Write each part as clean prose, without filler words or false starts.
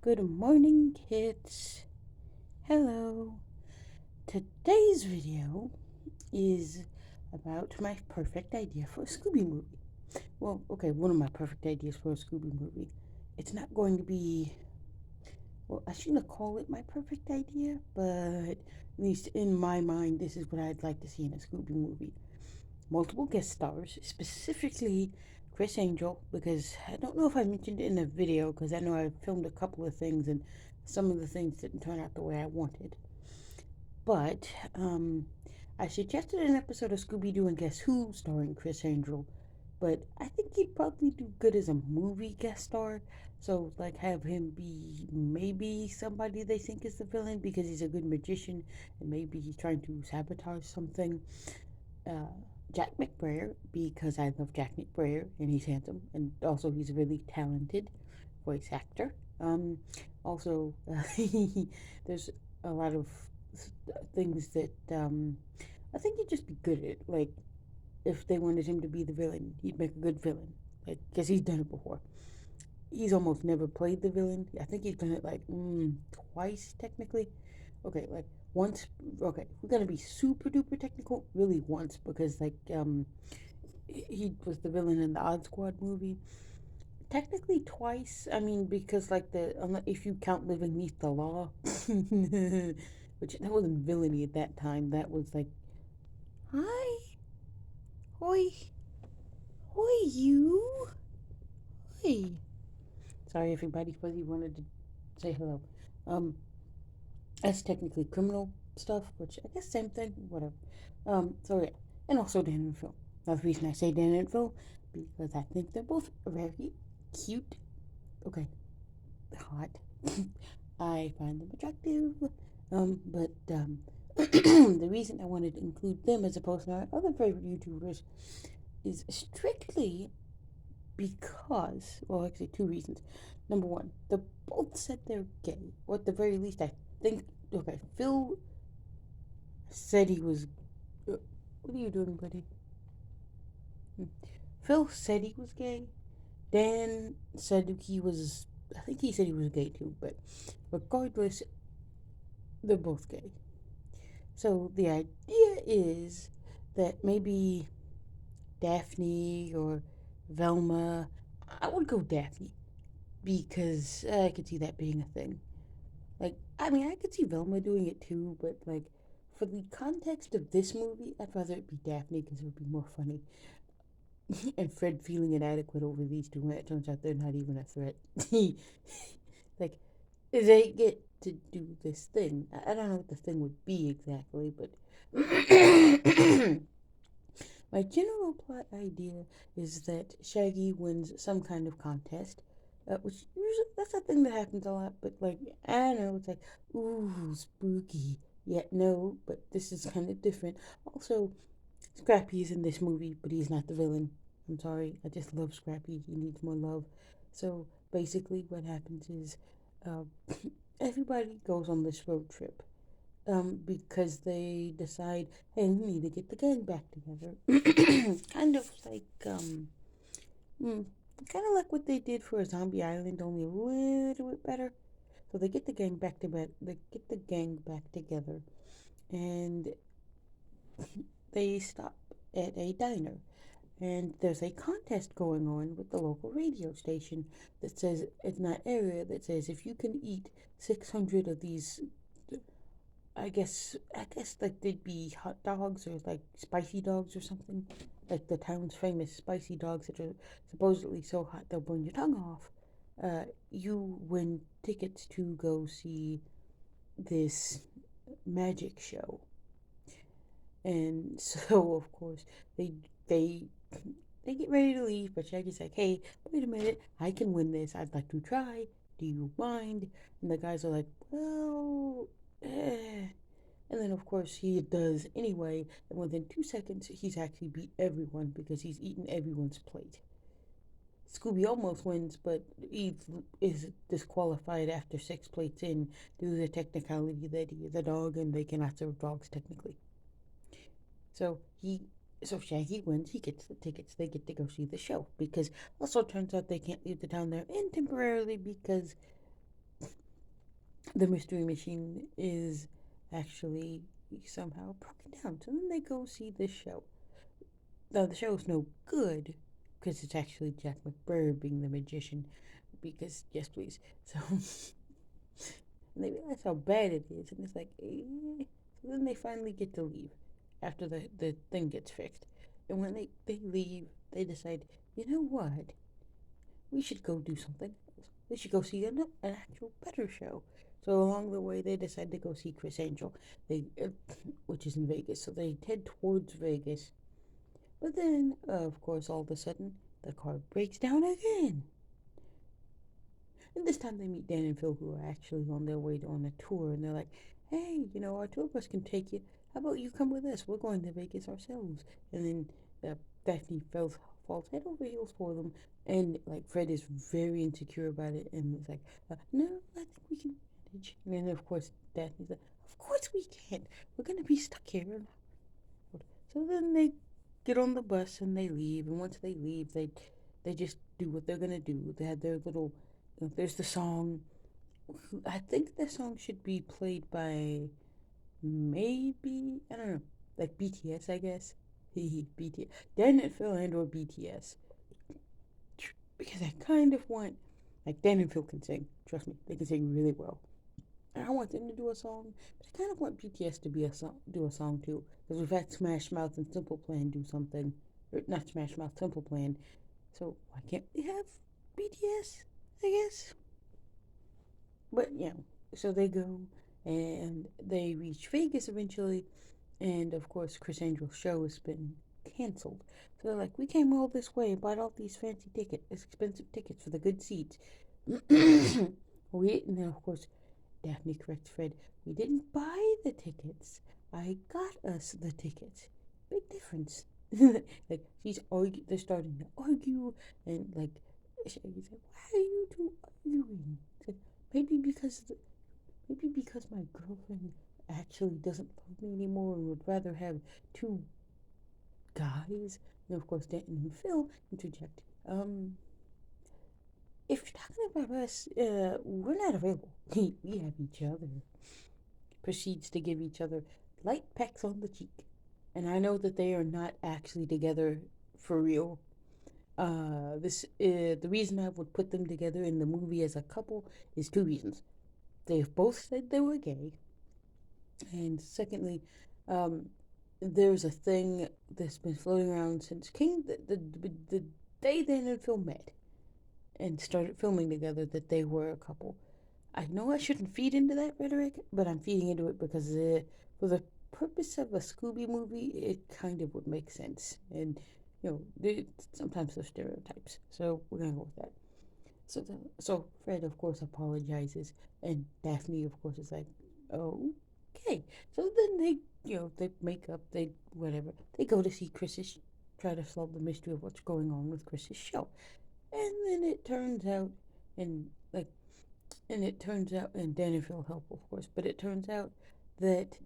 Good morning, kids. Hello. Today's video is about my perfect idea for a Scooby movie. Well, okay, one of my perfect ideas for a Scooby movie. It's not going to be, well, I shouldn't call it my perfect idea, but at least in my mind, this is what I'd like to see in a Scooby movie. Multiple guest stars, specifically Chris Angel, because I don't know if I mentioned it in the video, because I know I filmed a couple of things and some of the things didn't turn out the way I wanted. But I suggested an episode of Scooby Doo and Guess Who starring Chris Angel, but I think he'd probably do good as a movie guest star. So, like, have him be maybe somebody they think is the villain because he's a good magician and maybe he's trying to sabotage something. uh, Jack McBrayer because I love Jack McBrayer and he's handsome and also he's a really talented voice actor. Also, there's a lot of things that I think he'd just be good at. Like, if they wanted him to be the villain, he'd make a good villain. Like, because he's done it before. He's almost never played the villain. I think he's done it like twice, technically. Okay, like once. Okay, we're gonna be super duper technical. Really, once because he was the villain in the Odd Squad movie. Technically, twice. I mean, because like if you count Living Neath the Law, which that wasn't villainy at that time. That was like, hi, hoi, hoi, you, hoi. Sorry, everybody, Fuzzy wanted to say hello. Um, that's technically criminal stuff, which I guess same thing, whatever. So yeah, and also Dan and Phil. Now the reason I say Dan and Phil because I think they're both very cute. Okay, hot. I find them attractive. But the reason I wanted to include them as opposed to my other favorite YouTubers is strictly because, well, actually, two reasons. Number one, they both said they're gay, or at the very least, I think. Okay, Phil said he was. What are you doing, buddy? Hmm. Phil said he was gay. Dan said he was. I think he said he was gay too, but regardless, they're both gay. So the idea is that maybe Daphne or Velma. I would go Daphne because I could see that being a thing. Like, I mean, I could see Velma doing it too, but like, for the context of this movie, I'd rather it be Daphne because it would be more funny. And Fred feeling inadequate over these two when it turns out they're not even a threat. Like, they get to do this thing. I don't know what the thing would be exactly, but my general plot idea is that Shaggy wins some kind of contest, which usually that's a thing that happens a lot. But like, I don't know, it's like, ooh, spooky. Yet no, but this is kind of different. Also, Scrappy is in this movie, but he's not the villain. I'm sorry, I just love Scrappy. He needs more love. So basically, what happens is, uh, everybody goes on this road trip because they decide, hey, we need to get the gang back together. kind of like, mm, kind of like what they did for a Zombie Island, only a little bit better. So they get the gang back to bed. They get the gang back together, and they stop at a diner. And there's a contest going on with the local radio station that says in that area that says if you can eat 600 of these, I guess like they'd be hot dogs or like spicy dogs or something, like the town's famous spicy dogs that are supposedly so hot they'll burn your tongue off. You win tickets to go see this magic show, and so of course they they get ready to leave, but Shaggy's like, "Hey, wait a minute, I can win this. I'd like to try. Do you mind?" And the guys are like, "Well, eh." And then, of course, he does anyway, and within 2 seconds, he's actually beat everyone because he's eaten everyone's plate. Scooby almost wins, but he is disqualified after 6 plates in due to the technicality that he is a dog and they cannot serve dogs technically. So so Shaggy wins. He gets the tickets. They get to go see the show because also turns out they can't leave the town they're in temporarily because the mystery machine is actually somehow broken down. So then they go see this show. Now, the show's no good because it's actually Jack McBurr being the magician. Because, yes, please. So, and they realize how bad it is, and it's like, eh. So then they finally get to leave after the thing gets fixed. And when they leave, they decide, you know what? We should go do something else. We should go see an actual better show. So along the way, they decide to go see Chris Angel, which is in Vegas. So they head towards Vegas. But then, of course, all of a sudden, the car breaks down again. And this time they meet Dan and Phil, who are actually on their way on a tour. And they're like, hey, our tour bus can take you. How about you come with us? We're going to Vegas ourselves. And then Daphne falls head over heels for them. And, like, Fred is very insecure about it. And it's like, no, I think we can manage. And then, of course, Daphne's like, of course we can't. We're going to be stuck here. So then they get on the bus and they leave. And once they leave, they just do what they're going to do. They had their little there's the song. I think the song should be played by maybe I don't know, like BTS, I guess. BTS, Dan and Phil and or BTS, because I kind of want like Dan and Phil can sing. Trust me, they can sing really well. And I want them to do a song, but I kind of want BTS to do a song too, because we've had Smash Mouth and Simple Plan do something, or not Smash Mouth, Simple Plan. So why can't we have BTS? I guess. But yeah, so they go and they reach Vegas eventually, and of course, Chris Angel's show has been canceled. So they're like, we came all this way and bought all these fancy tickets, expensive tickets for the good seats. And then of course, Daphne corrects Fred, we didn't buy the tickets. I got us the tickets. Big difference. Like they're starting to argue, and like Shaggy's like, why are you two arguing? Like, maybe because maybe because my girlfriend actually doesn't love me anymore and would rather have two guys. And of course, Dan and Phil interject. If you're talking about us, we're not available. We have each other. Proceeds to give each other light pecks on the cheek. And I know that they are not actually together for real. The reason I would put them together in the movie as a couple is two reasons. They've both said they were gay, and secondly, um, there's a thing that's been floating around since the day Dan and Phil met and started filming together that they were a couple. I know I shouldn't feed into that rhetoric, but I'm feeding into it because for the purpose of a Scooby movie, it kind of would make sense. And, sometimes there's stereotypes. So we're going to go with that. So Fred, of course, apologizes. And Daphne, of course, is like, oh, okay. So then they make up, whatever. They go to see try to solve the mystery of what's going on with Chris's show. And then it turns out, and like, and Dan and Phil help, of course, but it turns out that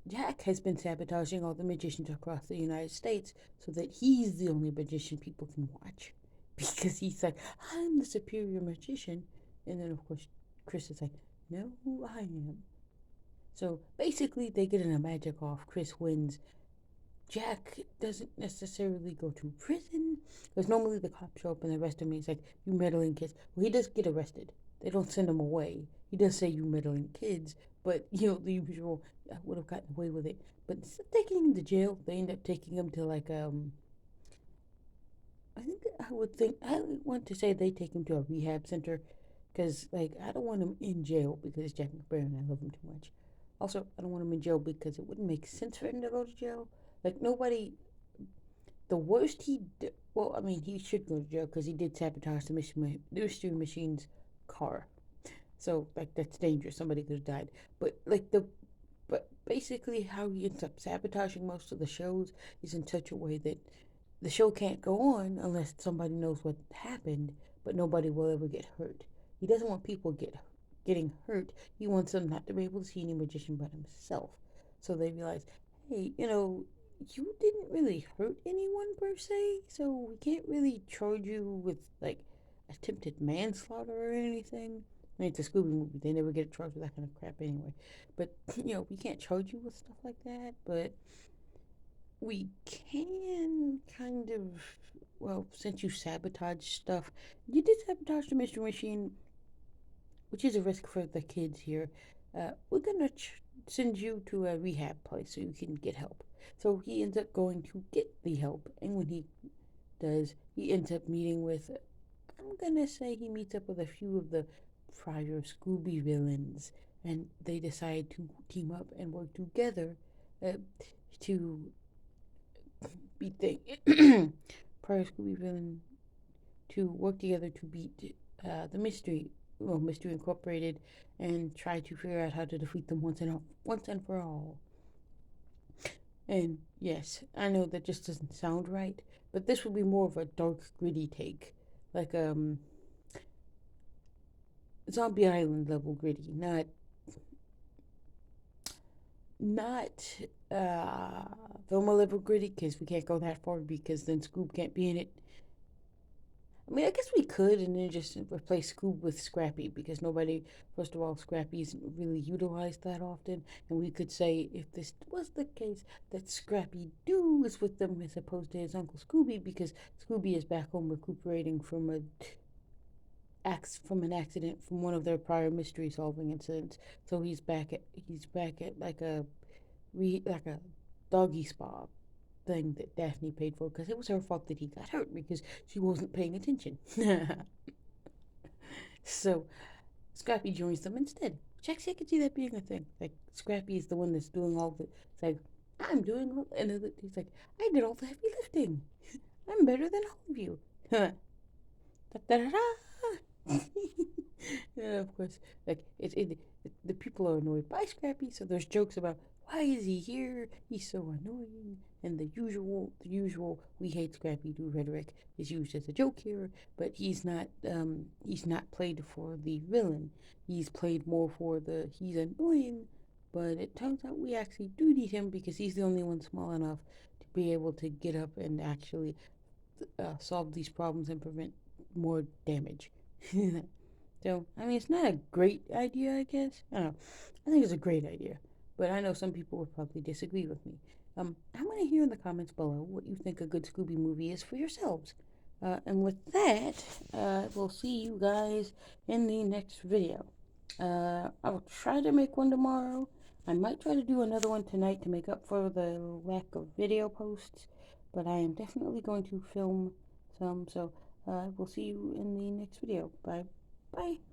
Jack has been sabotaging all the magicians across the United States so that he's the only magician people can watch. Because he's like, I'm the superior magician. And then, of course, Chris is like, no, I am. So basically, they get in a magic off. Chris wins. Jack doesn't necessarily go to prison because normally the cops show up and arrest him. And he's like, "You meddling kids." Well, he does get arrested. They don't send him away. He does say, "You meddling kids," but the usual. I would have gotten away with it. But instead of taking him to jail, they end up taking him to like I want to say they take him to a rehab center because like I don't want him in jail because it's Jack McBurr and I love him too much. Also, I don't want him in jail because it wouldn't make sense for him to go to jail. Like nobody, the worst he did. Well, I mean, he should go to jail because he did sabotage the mystery machine's car. So like that's dangerous. Somebody could have died. But basically how he ends up sabotaging most of the shows is in such a way that the show can't go on unless somebody knows what happened, but nobody will ever get hurt. He doesn't want people getting hurt. He wants them not to be able to see any magician but himself. So they realize, hey, you didn't really hurt anyone per se, so we can't really charge you with like attempted manslaughter or anything. I mean, it's a Scooby movie. They never get charged with that kind of crap anyway. But, we can't charge you with stuff like that. But we can kind of, well, since you sabotage stuff, you did sabotage the Mystery Machine, which is a risk for the kids here. We're gonna send you to a rehab place so you can get help. So he ends up going to get the help, and when he does, he ends up meeting with, I'm gonna say he meets up with a few of the prior Scooby villains, and they decide to team up and work together uh, to beat the prior Scooby villain, to work together to beat the Mystery Incorporated, and try to figure out how to defeat them once and for all. And yes, I know that just doesn't sound right, but this would be more of a dark, gritty take, like Zombie Island level gritty, not Velma level gritty, because we can't go that far because then Scoob can't be in it. I mean, I guess we could and then just replace Scoob with Scrappy, because nobody, first of all, Scrappy isn't really utilized that often. And we could say, if this was the case, that Scrappy Doo is with them as opposed to his Uncle Scooby, because Scooby is back home recuperating from an accident from one of their prior mystery solving incidents. So he's back at like a doggy spa thing that Daphne paid for, because it was her fault that he got hurt because she wasn't paying attention. So Scrappy joins them instead. Which actually I could see that being a thing. Like Scrappy is the one that's doing all the. It's like I'm doing all, and he's like, I did all the heavy lifting. I'm better than all of you. Da da da da. Yeah, of course, like the people are annoyed by Scrappy, so there's jokes about why is he here? He's so annoying, and the usual we hate Scrappy Doo rhetoric is used as a joke here. But he's not played for the villain. He's played more for the he's annoying. But it turns out we actually do need him because he's the only one small enough to be able to get up and actually solve these problems and prevent more damage. So, I mean, it's not a great idea, I guess. I don't know. I think it's a great idea. But I know some people would probably disagree with me. I want to hear in the comments below what you think a good Scooby movie is for yourselves. And with that, we'll see you guys in the next video. I'll try to make one tomorrow. I might try to do another one tonight to make up for the lack of video posts. But I am definitely going to film some. So we'll see you in the next video. Bye. Bye.